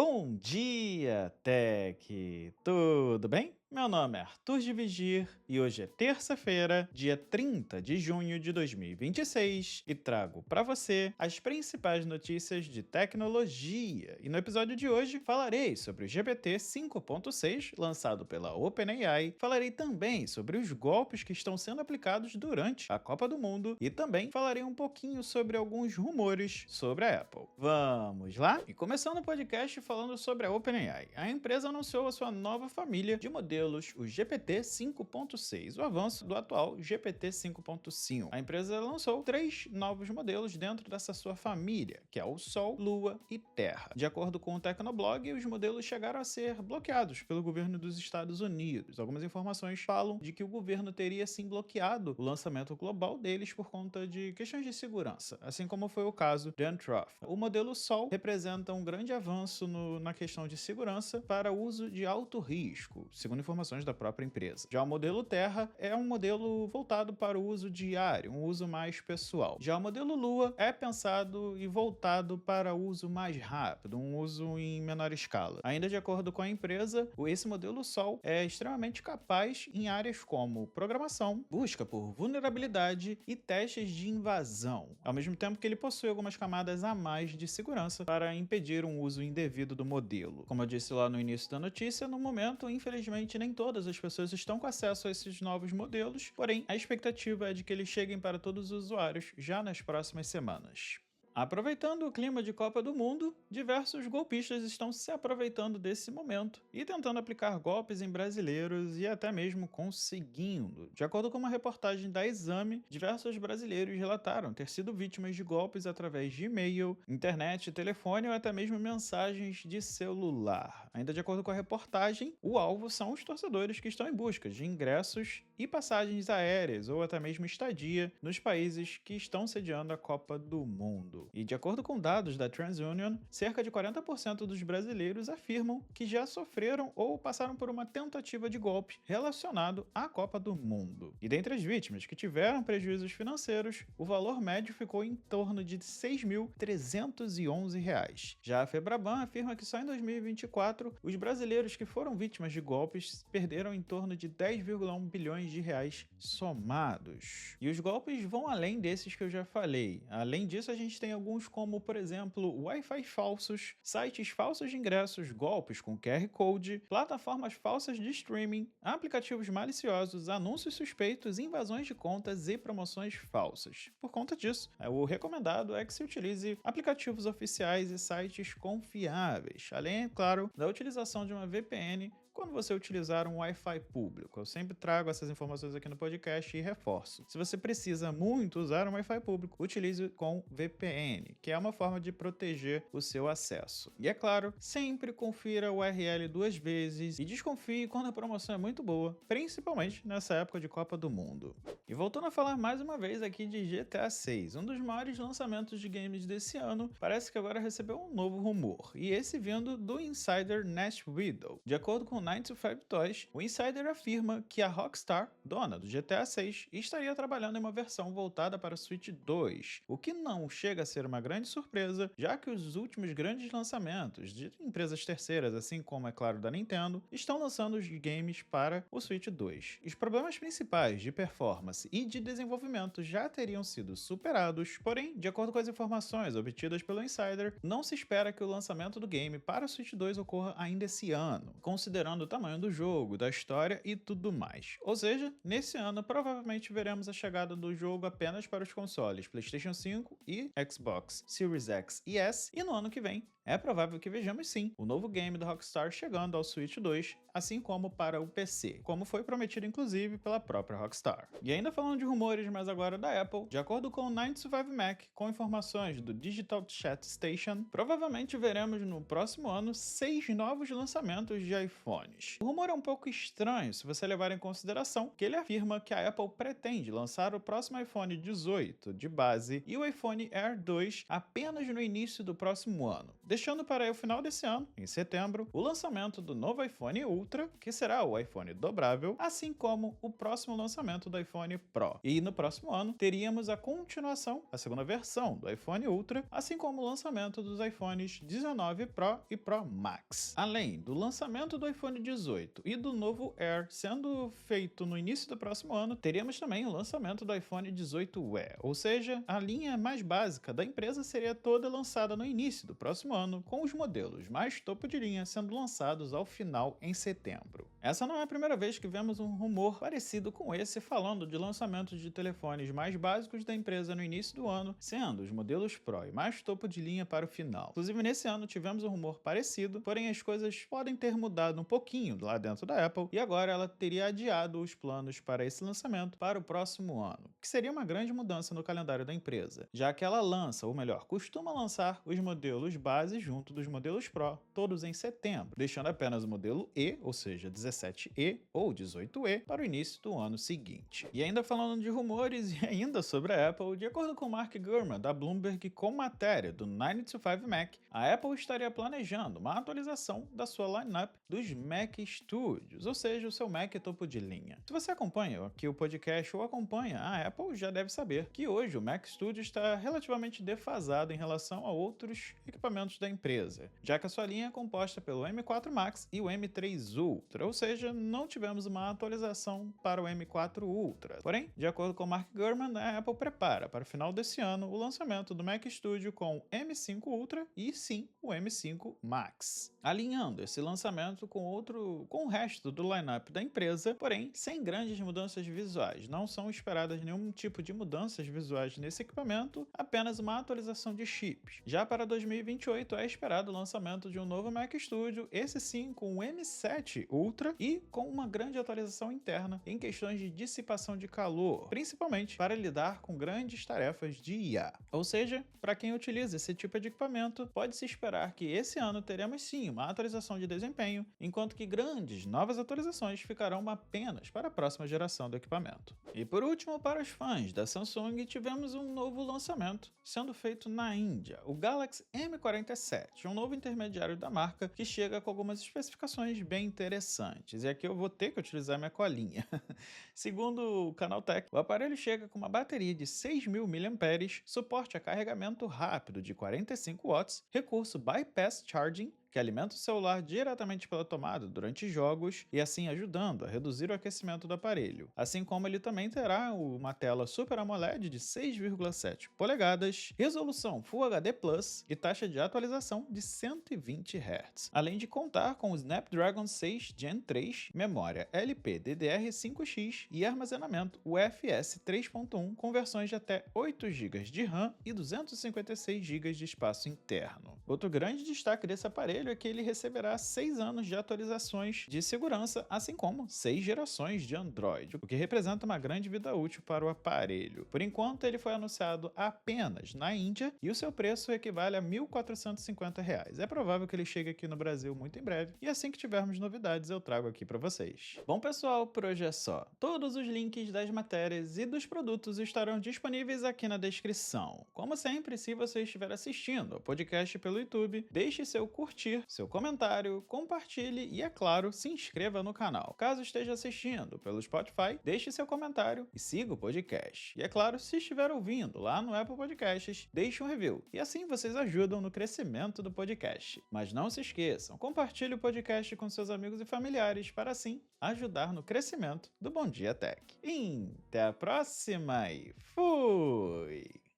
Bom dia, Tech! Tudo bem? Meu nome é Arthur de Vigir e hoje é terça-feira, dia 30 de junho de 2026 e trago para você as principais notícias de tecnologia. E no episódio de hoje falarei sobre o GPT 5.6 lançado pela OpenAI, falarei também sobre os golpes que estão sendo aplicados durante a Copa do Mundo e também falarei um pouquinho sobre alguns rumores sobre a Apple. Vamos lá? E começando o podcast falando sobre a OpenAI. A empresa anunciou a sua nova família de modelos, o GPT 5.6, o avanço do atual GPT 5.5. A empresa lançou 3 novos modelos dentro dessa sua família, que é o Sol, Lua e Terra. De acordo com o Tecnoblog, os modelos chegaram a ser bloqueados pelo governo dos Estados Unidos. Algumas informações falam de que o governo teria sim bloqueado o lançamento global deles por conta de questões de segurança, assim como foi o caso de Antroff. O modelo Sol representa um grande avanço na questão de segurança para uso de alto risco, segundo informações da própria empresa. Já o modelo Terra é um modelo voltado para o uso diário, um uso mais pessoal. Já o modelo Lua é pensado e voltado para uso mais rápido, um uso em menor escala. Ainda de acordo com a empresa, esse modelo Sol é extremamente capaz em áreas como programação, busca por vulnerabilidade e testes de invasão, ao mesmo tempo que ele possui algumas camadas a mais de segurança para impedir um uso indevido do modelo. Como eu disse lá no início da notícia, no momento, infelizmente, nem todas as pessoas estão com acesso a esses novos modelos, porém, a expectativa é de que eles cheguem para todos os usuários já nas próximas semanas. Aproveitando o clima de Copa do Mundo, diversos golpistas estão se aproveitando desse momento e tentando aplicar golpes em brasileiros e até mesmo conseguindo. De acordo com uma reportagem da Exame, diversos brasileiros relataram ter sido vítimas de golpes através de e-mail, internet, telefone ou até mesmo mensagens de celular. Ainda de acordo com a reportagem, o alvo são os torcedores que estão em busca de ingressos e passagens aéreas ou até mesmo estadia nos países que estão sediando a Copa do Mundo. E de acordo com dados da TransUnion, cerca de 40% dos brasileiros afirmam que já sofreram ou passaram por uma tentativa de golpe relacionado à Copa do Mundo. E dentre as vítimas que tiveram prejuízos financeiros, o valor médio ficou em torno de R$ 6.311. Já a Febraban afirma que só em 2024, os brasileiros que foram vítimas de golpes perderam em torno de 10,1 bilhões de reais somados. E os golpes vão além desses que eu já falei. Além disso, a gente tem alguns como, por exemplo, Wi-Fi falsos, sites falsos de ingressos, golpes com QR Code, plataformas falsas de streaming, aplicativos maliciosos, anúncios suspeitos, invasões de contas e promoções falsas. Por conta disso, o recomendado é que se utilize aplicativos oficiais e sites confiáveis, além, é claro, da utilização de uma VPN quando você utilizar um Wi-Fi público. Eu sempre trago essas informações aqui no podcast e reforço. Se você precisa muito usar um Wi-Fi público, utilize com VPN, que é uma forma de proteger o seu acesso. E é claro, sempre confira o URL 2 vezes e desconfie quando a promoção é muito boa, principalmente nessa época de Copa do Mundo. E voltando a falar mais uma vez aqui de GTA 6, um dos maiores lançamentos de games desse ano, parece que agora recebeu um novo rumor, e esse vindo do insider Nash Widow. De acordo com 9to5 Toys, o insider afirma que a Rockstar, dona do GTA 6, estaria trabalhando em uma versão voltada para o Switch 2, o que não chega a ser uma grande surpresa, já que os últimos grandes lançamentos de empresas terceiras, assim como é claro da Nintendo, estão lançando os games para o Switch 2. Os problemas principais de performance e de desenvolvimento já teriam sido superados, porém, de acordo com as informações obtidas pelo insider, não se espera que o lançamento do game para o Switch 2 ocorra ainda esse ano, considerando o tamanho do jogo, da história e tudo mais. Ou seja, nesse ano provavelmente veremos a chegada do jogo apenas para os consoles PlayStation 5 e Xbox Series X e S, e no ano que vem é provável que vejamos sim o novo game da Rockstar chegando ao Switch 2, assim como para o PC, como foi prometido inclusive pela própria Rockstar. E ainda falando de rumores, mas agora da Apple, de acordo com o 9to5Mac, com informações do Digital Chat Station, provavelmente veremos no próximo ano 6 novos lançamentos de iPhones. O rumor é um pouco estranho se você levar em consideração que ele afirma que a Apple pretende lançar o próximo iPhone 18 de base e o iPhone Air 2 apenas no início do próximo ano, deixando para o final desse ano, em setembro, o lançamento do novo iPhone Ultra, que será o iPhone dobrável, assim como o próximo lançamento do iPhone Pro. E no próximo ano, teríamos a continuação, a segunda versão do iPhone Ultra, assim como o lançamento dos iPhones 19 Pro e Pro Max. Além do lançamento do iPhone 18 e do novo Air sendo feito no início do próximo ano, teríamos também o lançamento do iPhone 18e, ou seja, a linha mais básica da empresa seria toda lançada no início do próximo ano, com os modelos mais topo de linha sendo lançados ao final em setembro. Essa não é a primeira vez que vemos um rumor parecido com esse falando de lançamentos de telefones mais básicos da empresa no início do ano, sendo os modelos Pro e mais topo de linha para o final. Inclusive, nesse ano tivemos um rumor parecido, porém as coisas podem ter mudado um pouquinho lá dentro da Apple e agora ela teria adiado os planos para esse lançamento para o próximo ano, que seria uma grande mudança no calendário da empresa, já que ela lança, ou melhor, costuma lançar os modelos base junto dos modelos Pro, todos em setembro, deixando apenas o modelo E, ou seja, 17E ou 18E, para o início do ano seguinte. E ainda falando de rumores e ainda sobre a Apple, de acordo com Mark Gurman, da Bloomberg, com matéria do 9to5 Mac, a Apple estaria planejando uma atualização da sua lineup dos Mac Studios, ou seja, o seu Mac topo de linha. Se você acompanha aqui o podcast ou acompanha a Apple, já deve saber que hoje o Mac Studio está relativamente defasado em relação a outros equipamentos da empresa, já que a sua linha é composta pelo M4 Max e o M3 Ultra, ou seja, não tivemos uma atualização para o M4 Ultra. Porém, de acordo com Mark Gurman, a Apple prepara para o final desse ano o lançamento do Mac Studio com o M5 Ultra e sim o M5 Max, alinhando esse lançamento com o resto do lineup da empresa, porém sem grandes mudanças visuais. Não são esperadas nenhum tipo de mudanças visuais nesse equipamento, apenas uma atualização de chips. Já para 2028 é esperado o lançamento de um novo Mac Studio, esse sim com o M7 Ultra e com uma grande atualização interna em questões de dissipação de calor, principalmente para lidar com grandes tarefas de IA. Ou seja, para quem utiliza esse tipo de equipamento, pode-se esperar que esse ano teremos sim uma atualização de desempenho, enquanto que grandes novas atualizações ficarão apenas para a próxima geração do equipamento. E por último, para os fãs da Samsung, tivemos um novo lançamento sendo feito na Índia, o Galaxy M47, um novo intermediário da marca que chega com algumas especificações bem interessantes. E aqui eu vou ter que utilizar minha colinha. Segundo o Canaltech, o aparelho chega com uma bateria de 6.000 mAh, suporte a carregamento rápido de 45 watts, recurso Bypass Charging, que alimenta o celular diretamente pela tomada durante jogos e assim ajudando a reduzir o aquecimento do aparelho. Assim como ele também terá uma tela Super AMOLED de 6,7 polegadas, resolução Full HD Plus e taxa de atualização de 120 Hz. Além de contar com o Snapdragon 6 Gen 3, memória LPDDR5X e armazenamento UFS 3.1 com versões de até 8 GB de RAM e 256 GB de espaço interno. Outro grande destaque desse aparelho é que ele receberá 6 anos de atualizações de segurança, assim como 6 gerações de Android, o que representa uma grande vida útil para o aparelho. Por enquanto, ele foi anunciado apenas na Índia e o seu preço equivale a R$ 1.450. É provável que ele chegue aqui no Brasil muito em breve e assim que tivermos novidades eu trago aqui para vocês. Bom pessoal, por hoje é só. Todos os links das matérias e dos produtos estarão disponíveis aqui na descrição. Como sempre, se você estiver assistindo ao podcast pelo YouTube, deixe seu curtir, seu comentário, compartilhe e, é claro, se inscreva no canal. Caso esteja assistindo pelo Spotify, deixe seu comentário e siga o podcast. E, é claro, se estiver ouvindo lá no Apple Podcasts, deixe um review. E assim vocês ajudam no crescimento do podcast. Mas não se esqueçam, compartilhe o podcast com seus amigos e familiares para assim ajudar no crescimento do Bom Dia Tech. E até a próxima e fui!